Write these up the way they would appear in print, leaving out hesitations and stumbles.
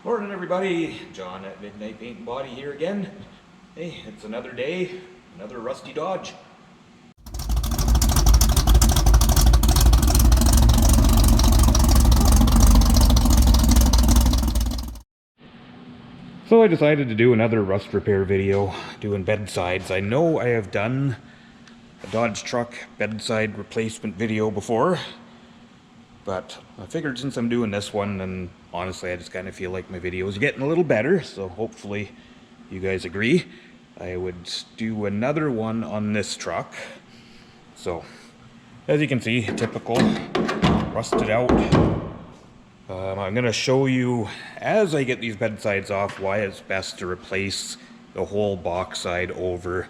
Morning everybody, John at Midnight Paint and Body here again. Hey, it's another day, another rusty Dodge. So I decided to do another rust repair video, doing bedsides. I know I have done a Dodge truck bedside replacement video before, but I figured since I'm doing this one, and honestly I just kind of feel like my videos are getting a little better, so hopefully you guys agree. I would do another one on this truck. So, as you can see, typical, rusted out. I'm going to show you, as I get these bedsides off, why it's best to replace the whole box side over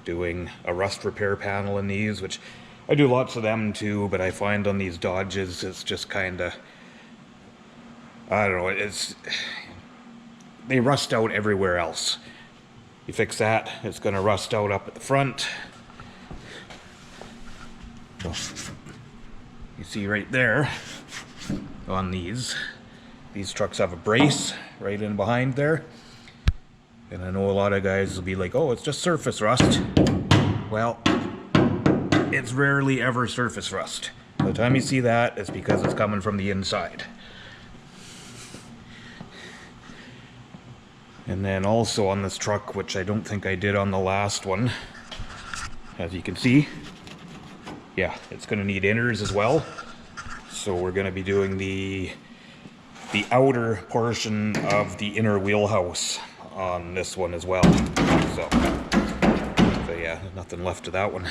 doing a rust repair panel in these, which I do lots of them too, but I find on these Dodges it's just kind of, I don't know, they rust out everywhere else. You fix that, it's going to rust out up at the front. So, you see right there on these trucks have a brace right in behind there. And I know a lot of guys will be like, oh, it's just surface rust. Well, it's rarely ever surface rust. By the time you see that, it's because it's coming from the inside. And then also on this truck, which I don't think I did on the last one, as you can see, yeah, it's going to need inners as well. So we're going to be doing the outer portion of the inner wheelhouse on this one as well. So yeah, nothing left of that one.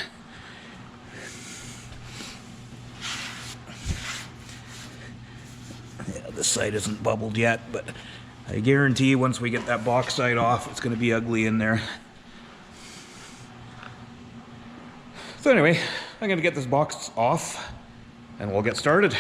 Yeah, this side isn't bubbled yet, but I guarantee once we get that box side off, it's going to be ugly in there. So anyway, I'm going to get this box off and we'll get started.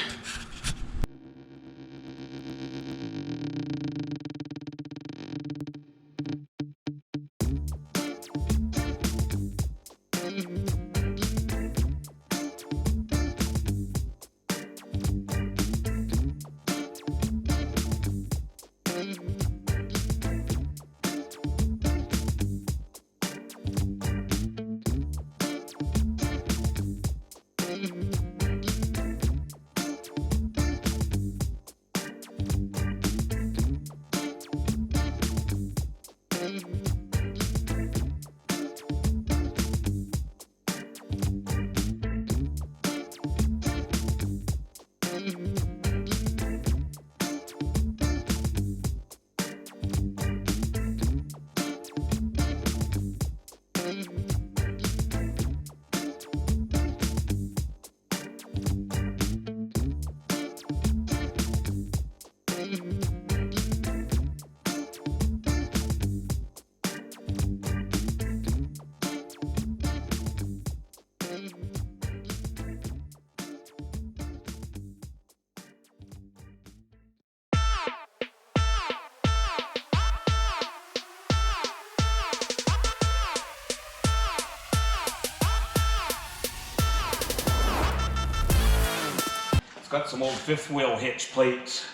It's got some old fifth wheel hitch plates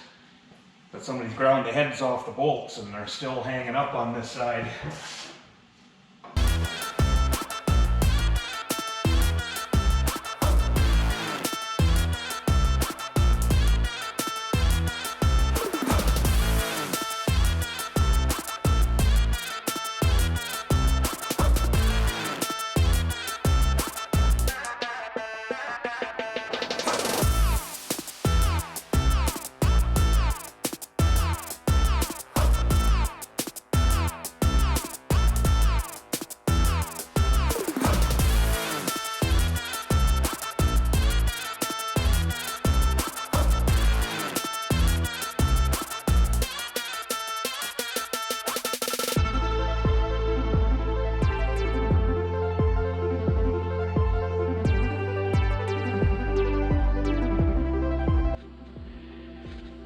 that somebody's ground the heads off the bolts and they're still hanging up on this side.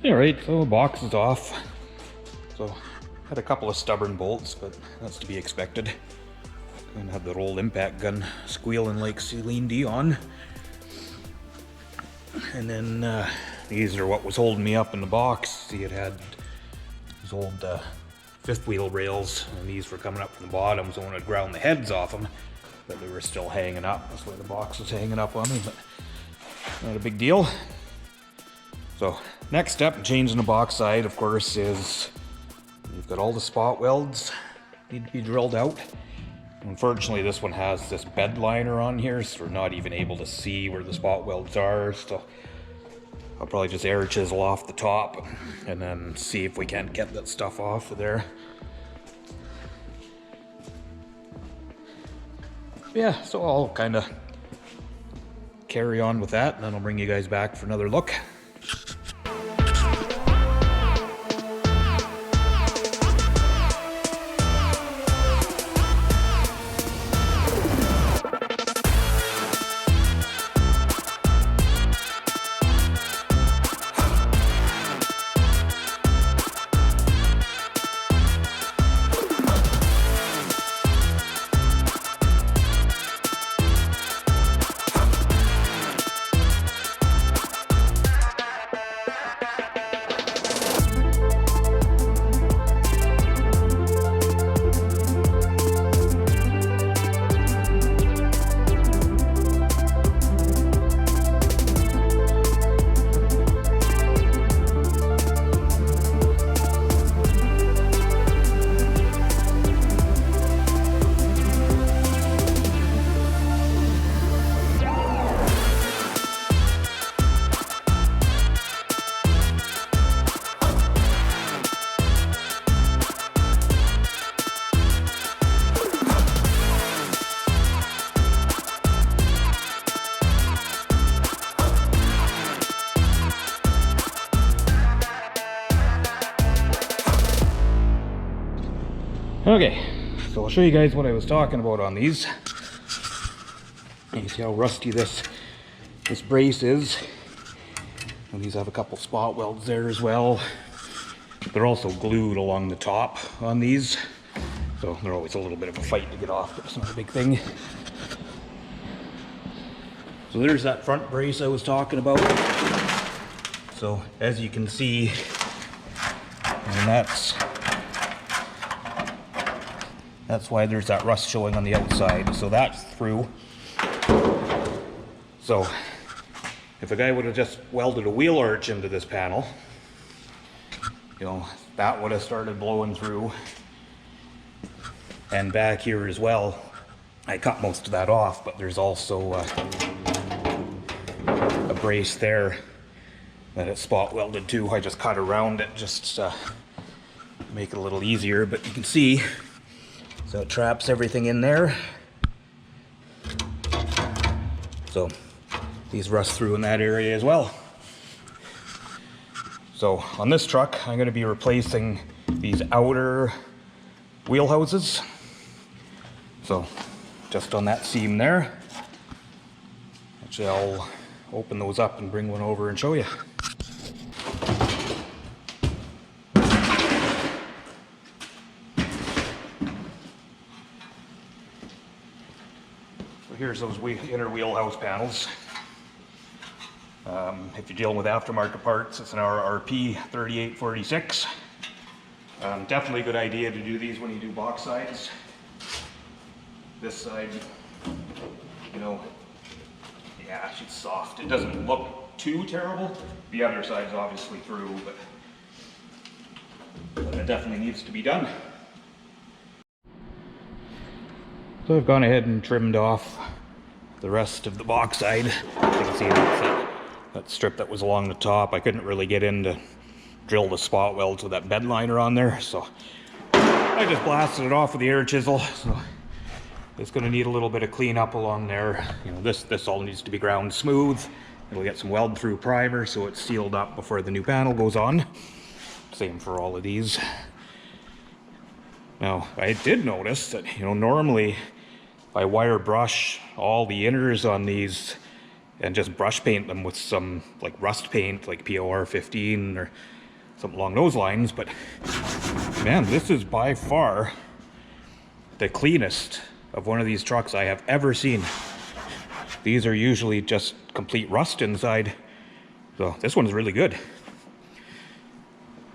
Alright, so the box is off. So, had a couple of stubborn bolts, but that's to be expected. And had that old impact gun squealing like Celine Dion. And then these are what was holding me up in the box. See, it had these old fifth wheel rails, and these were coming up from the bottom, so when I'd ground the heads off them, but they were still hanging up. That's why the box was hanging up on me, but not a big deal. So next step in changing the box side, of course, is you've got all the spot welds need to be drilled out. Unfortunately, this one has this bed liner on here, so we're not even able to see where the spot welds are. So I'll probably just air chisel off the top and then see if we can't get that stuff off of there. Yeah, so I'll kind of carry on with that, and then I'll bring you guys back for another look. Okay, so I'll show you guys what I was talking about on these. You see how rusty this brace is. And these have a couple spot welds there as well. They're also glued along the top on these, so they're always a little bit of a fight to get off, but it's not a big thing. So there's that front brace I was talking about. So as you can see, and that's why there's that rust showing on the outside. So that's through. So if a guy would have just welded a wheel arch into this panel, you know, that would have started blowing through. And back here as well, I cut most of that off, but there's also a brace there that it's spot welded to. I just cut around it just to make it a little easier, but you can see, so it traps everything in there. So these rust through in that area as well. So on this truck, I'm going to be replacing these outer wheelhouses. So just on that seam there. Actually, I'll open those up and bring one over and show you. Here's those inner wheelhouse panels. If you're dealing with aftermarket parts, it's an RRP 3846. Definitely a good idea to do these when you do box sides. This side, you know, yeah, she's soft. It doesn't look too terrible. The other side's obviously through, but it definitely needs to be done. So I've gone ahead and trimmed off the rest of the box side. You can see that strip that was along the top. I couldn't really get in to drill the spot welds with that bed liner on there, so I just blasted it off with the air chisel. So it's going to need a little bit of cleanup along there. You know, this all needs to be ground smooth. It'll get some weld through primer so it's sealed up before the new panel goes on. Same for all of these. Now, I did notice that, you know, normally I wire brush all the inners on these and just brush paint them with some like rust paint, like POR 15 or something along those lines, but man, this is by far the cleanest of one of these trucks I have ever seen. These are usually just complete rust inside, so this one's really good.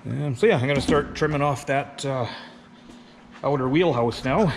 So yeah, I'm going to start trimming off that outer wheelhouse now.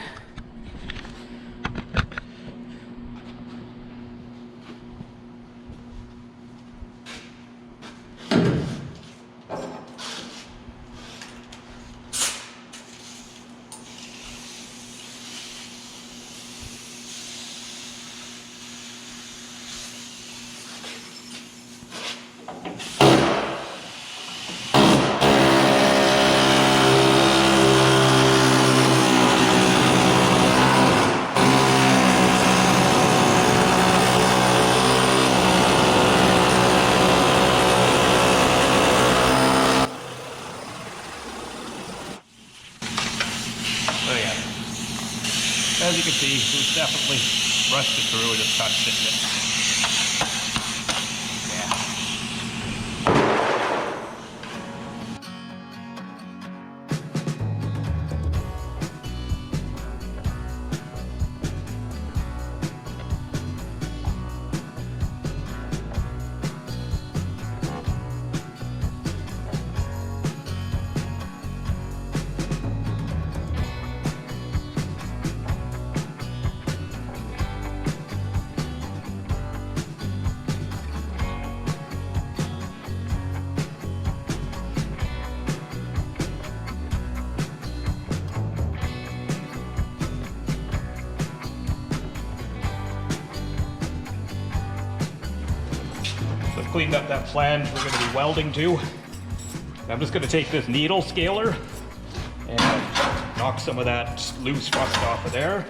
As you can see, it was definitely rusted through. It just touched it. I've cleaned up that flange we're going to be welding to. I'm just going to take this needle scaler and knock some of that loose rust off of there.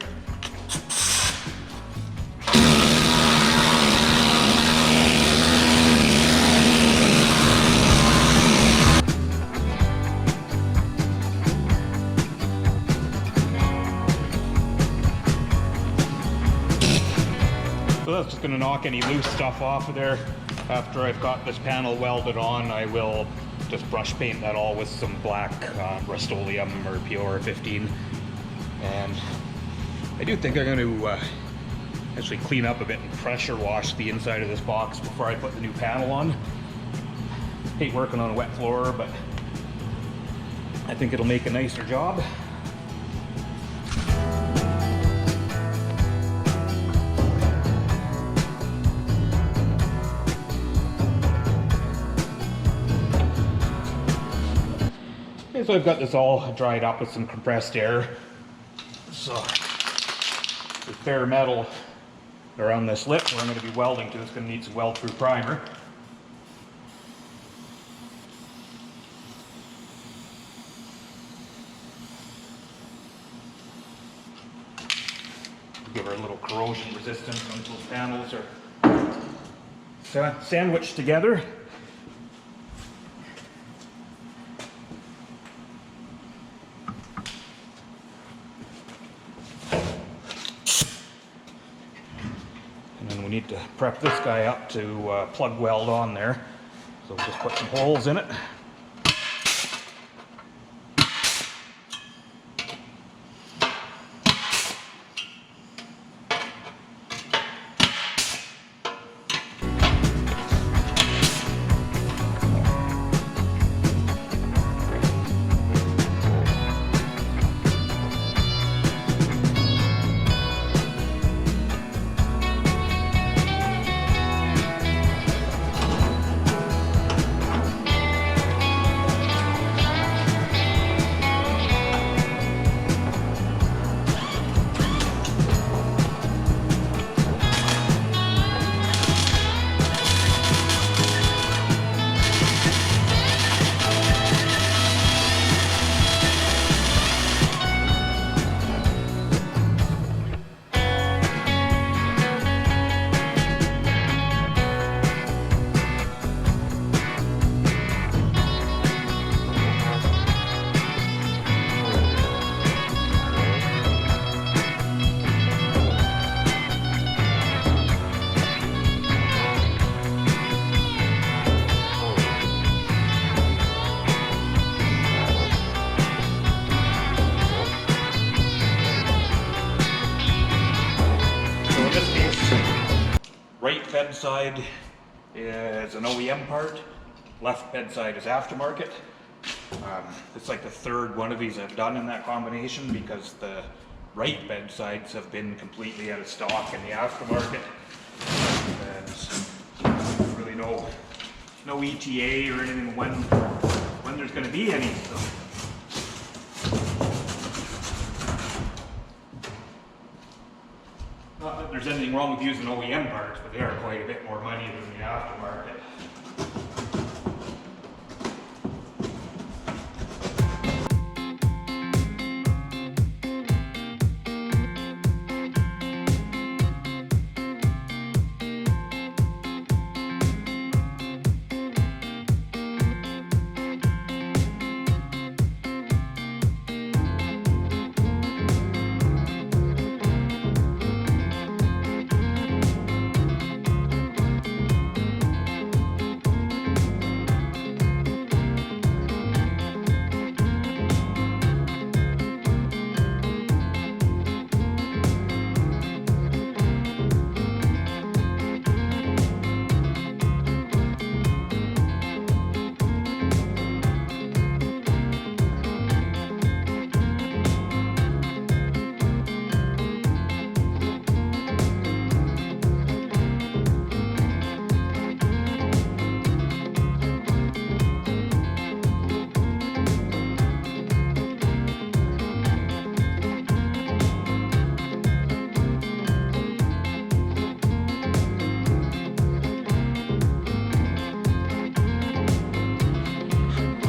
So that's just going to knock any loose stuff off of there. After I've got this panel welded on, I will just brush paint that all with some black Rust-Oleum or PR15. And I do think I'm going to actually clean up a bit and pressure wash the inside of this box before I put the new panel on. Hate working on a wet floor, but I think it'll make a nicer job. So I've got this all dried up with some compressed air. So there's bare metal around this lip where I'm going to be welding to. It's going to need some weld-proof primer. Give her a little corrosion resistance until those panels are sandwiched together. We need to prep this guy up to plug weld on there. So we'll just put some holes in it. Right bedside is an OEM part, left bedside is aftermarket. It's like the third one of these I've done in that combination because the right bedsides have been completely out of stock in the aftermarket. And there's really no ETA or anything when there's going to be any. So. Not that there's anything wrong with using OEM parts, but they are quite a bit more money than the aftermarket.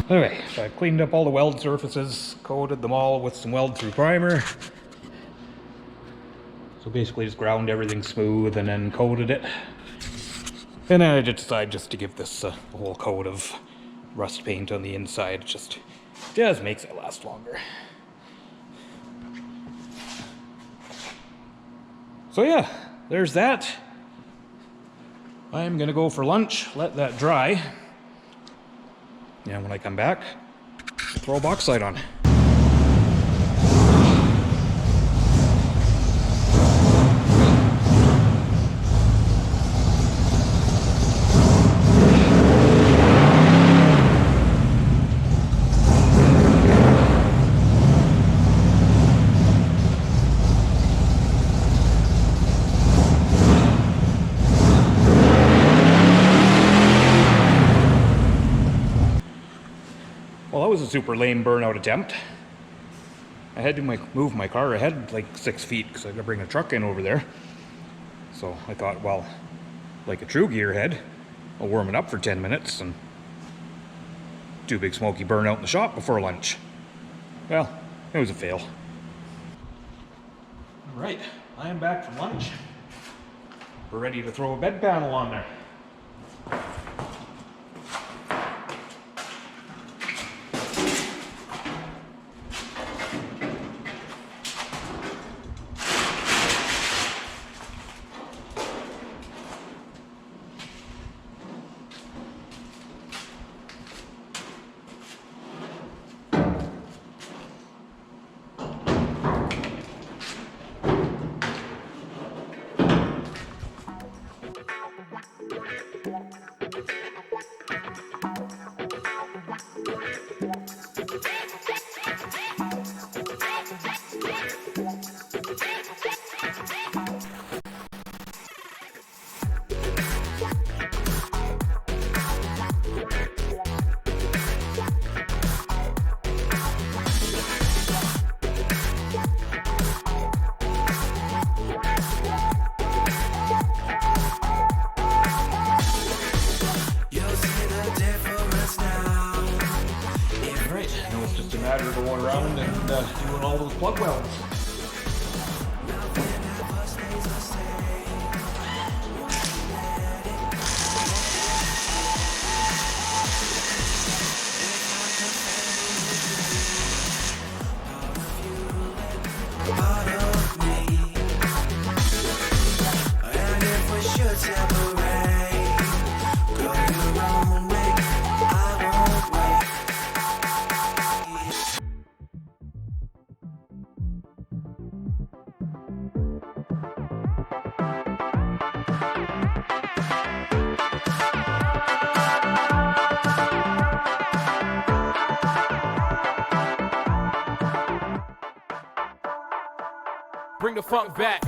Okay, so I cleaned up all the weld surfaces, coated them all with some weld through primer. So basically just ground everything smooth and then coated it. And then I decided just to give this a whole coat of rust paint on the inside. It just makes it last longer. So yeah, there's that. I'm gonna go for lunch, let that dry. And when I come back, throw a box light on. Well, that was a super lame burnout attempt. I had to move my car ahead like 6 feet because I had to bring a truck in over there. So I thought, well, like a true gearhead, I'll warm it up for 10 minutes and do a big smoky burnout in the shop before lunch. Well, it was a fail. All right, I am back from lunch. We're ready to throw a bed panel on there. Matter going around and doing all those plug welds. bring the funk back.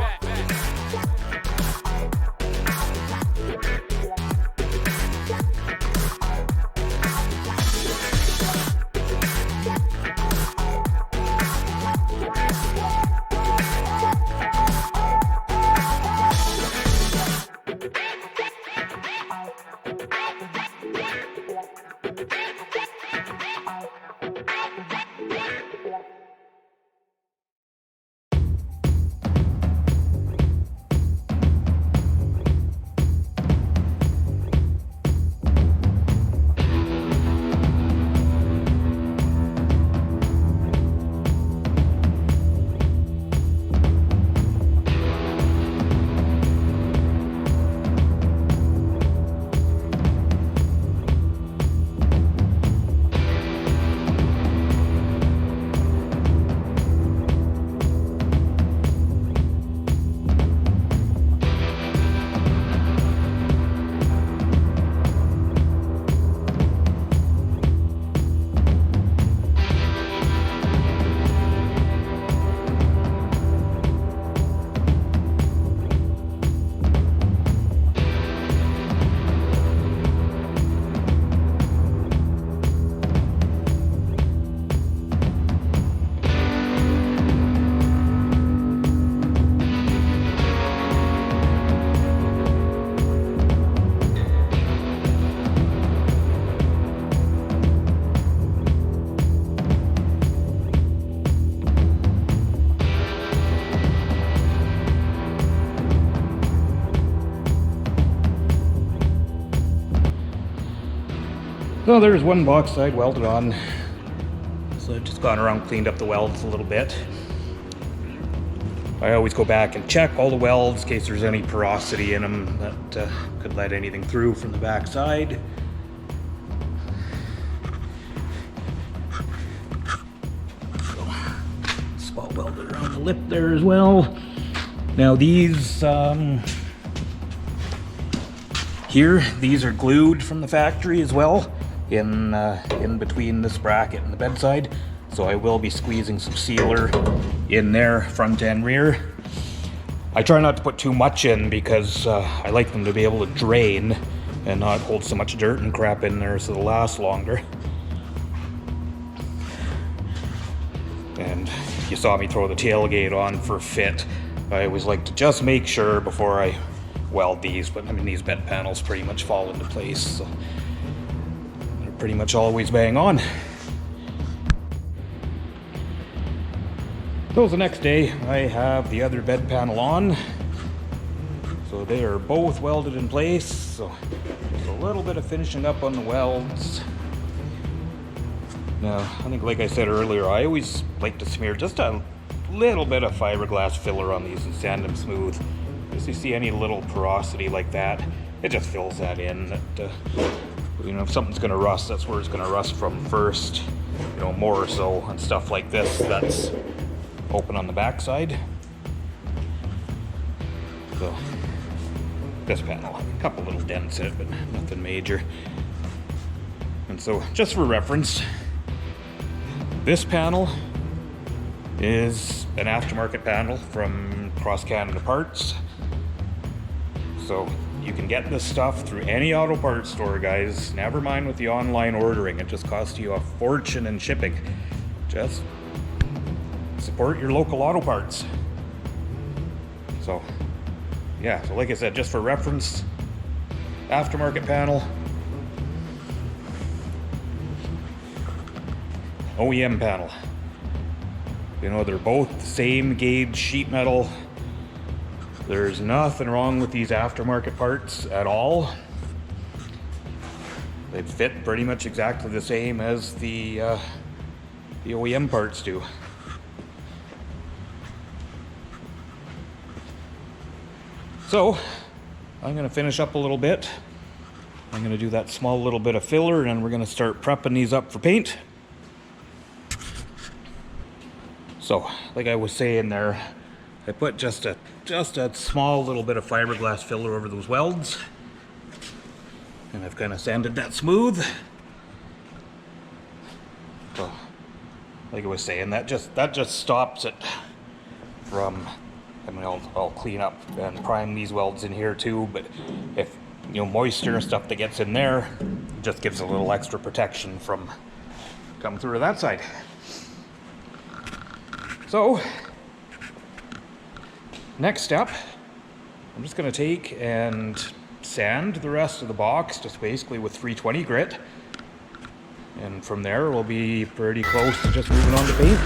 So there's one box side welded on. So I've just gone around, cleaned up the welds a little bit. I always go back and check all the welds in case there's any porosity in them that could let anything through from the back side. So, spot welded around the lip there as well. Now these here, these are glued from the factory as well, in between this bracket and the bedside. So I will be squeezing some sealer in there, front and rear. I try not to put too much in because I like them to be able to drain and not hold so much dirt and crap in there so they'll last longer. And you saw me throw the tailgate on for fit. I always like to just make sure before I weld these, but I mean these bed panels pretty much fall into place, so they're pretty much always bang on. So the next day I have the other bed panel on, so they are both welded in place. So just a little bit of finishing up on the welds. Now I think, like I said earlier, I always like to smear just a little bit of fiberglass filler on these and sand them smooth. If you see any little porosity like that, it just fills that in. That you know, if something's going to rust, that's where it's going to rust from first. You know, more so on stuff like this that's open on the back side. So this panel, a couple little dents in it, but nothing major. And so, just for reference, this panel is an aftermarket panel from Cross Canada Parts. So you can get this stuff through any auto parts store, guys. Never mind with the online ordering. It just costs you a fortune in shipping. Just support your local auto parts. So yeah, so like I said, just for reference, aftermarket panel, OEM panel. You know, they're both the same gauge sheet metal. There's nothing wrong with these aftermarket parts at all. They fit pretty much exactly the same as the OEM parts do. So I'm going to finish up a little bit. I'm going to do that small little bit of filler, and then we're going to start prepping these up for paint. So, like I was saying there, I put just a small little bit of fiberglass filler over those welds, and I've kind of sanded that smooth. So, like I was saying, that just stops it from and I'll clean up and prime these welds in here too, but if, you know, moisture and stuff that gets in there, it just gives a little extra protection from coming through to that side. So, next step, I'm just going to take and sand the rest of the box, just basically with 320 grit. And from there, we'll be pretty close to just moving on to paint.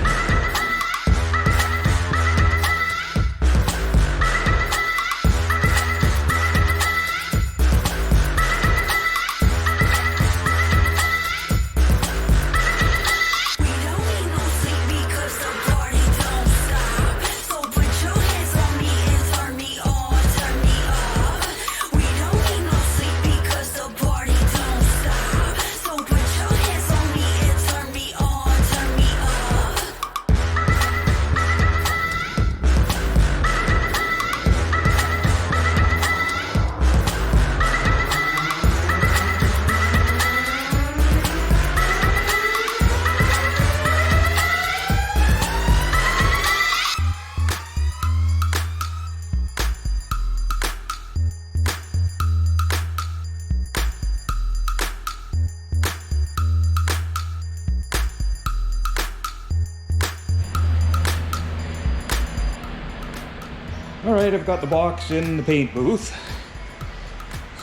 Alright, I've got the box in the paint booth.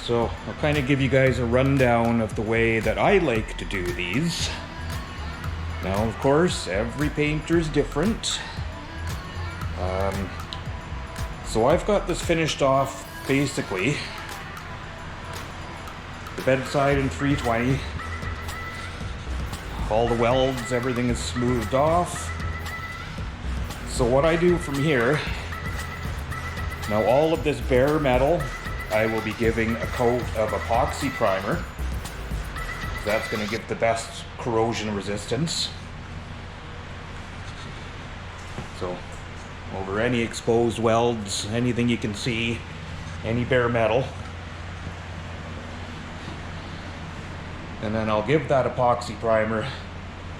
So I'll kind of give you guys a rundown of the way that I like to do these. Now, of course, every painter's different. So I've got this finished off, basically, the bedside in 320. All the welds, everything is smoothed off. So what I do from here, now all of this bare metal, I will be giving a coat of epoxy primer. That's going to give the best corrosion resistance. So over any exposed welds, anything you can see, any bare metal. And then I'll give that epoxy primer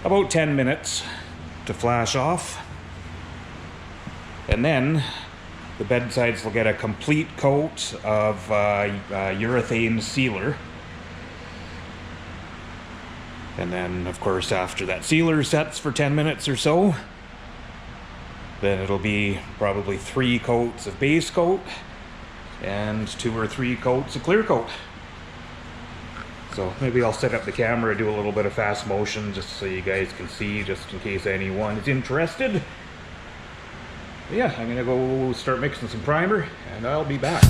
about 10 minutes to flash off. And then the bedsides will get a complete coat of urethane sealer. And then, of course, after that sealer sets for 10 minutes or so, then it'll be probably 3 coats of base coat and 2 or 3 coats of clear coat. So maybe I'll set up the camera, do a little bit of fast motion just so you guys can see, just in case anyone is interested. But yeah, I'm gonna go start mixing some primer and I'll be back.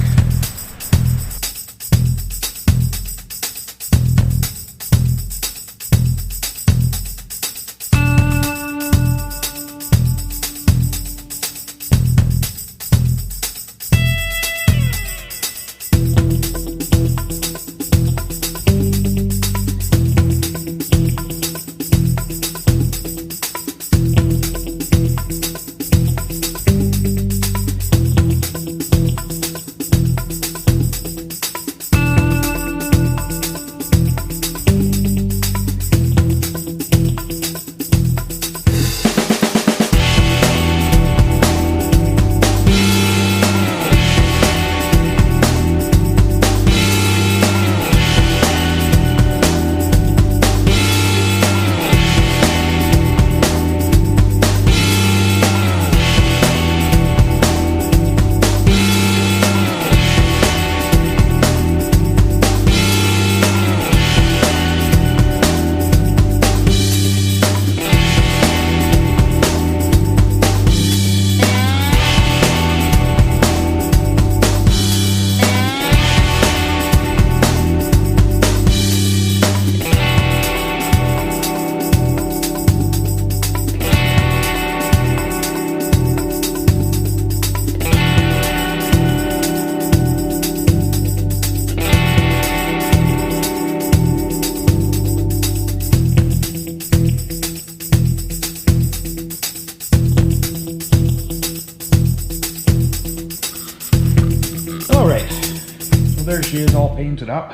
There she is, all painted up.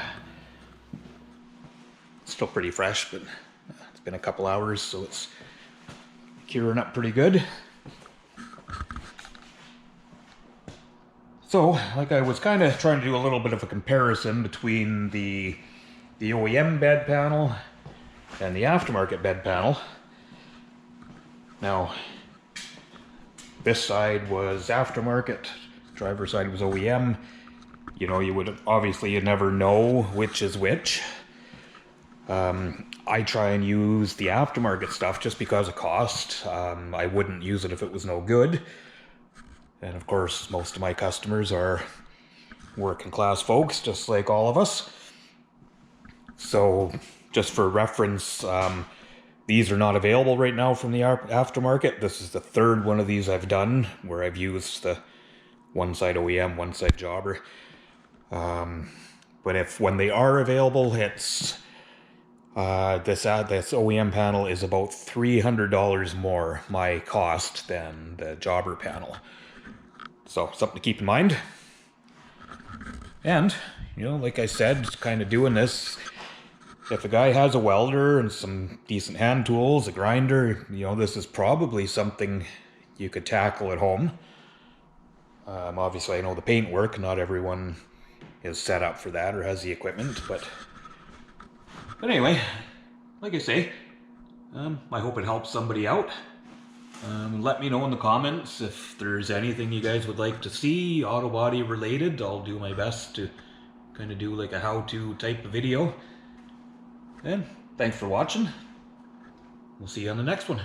Still pretty fresh, but it's been a couple hours, so it's curing up pretty good. So, like I was kind of trying to do a little bit of a comparison between the OEM bed panel and the aftermarket bed panel. Now, this side was aftermarket, driver's side was OEM. You know, you would obviously you never know which is which. I try and use the aftermarket stuff just because of cost. I wouldn't use it if it was no good. And of course, most of my customers are working class folks, just like all of us. So, just for reference, these are not available right now from the aftermarket. This is the third one of these I've done where I've used the one side OEM, one side jobber. But when they are available, it's this OEM panel is about $300 more my cost than the jobber panel. So something to keep in mind. And, you know, like I said, just kind of doing this. If a guy has a welder and some decent hand tools, a grinder, you know, this is probably something you could tackle at home. Obviously, I know the paint work, not everyone is set up for that or has the equipment, but anyway, like I say, I hope it helps somebody out. Let me know in the comments if there's anything you guys would like to see auto body related. I'll do my best to kind of do like a how-to type of video. And thanks for watching. We'll see you on the next one.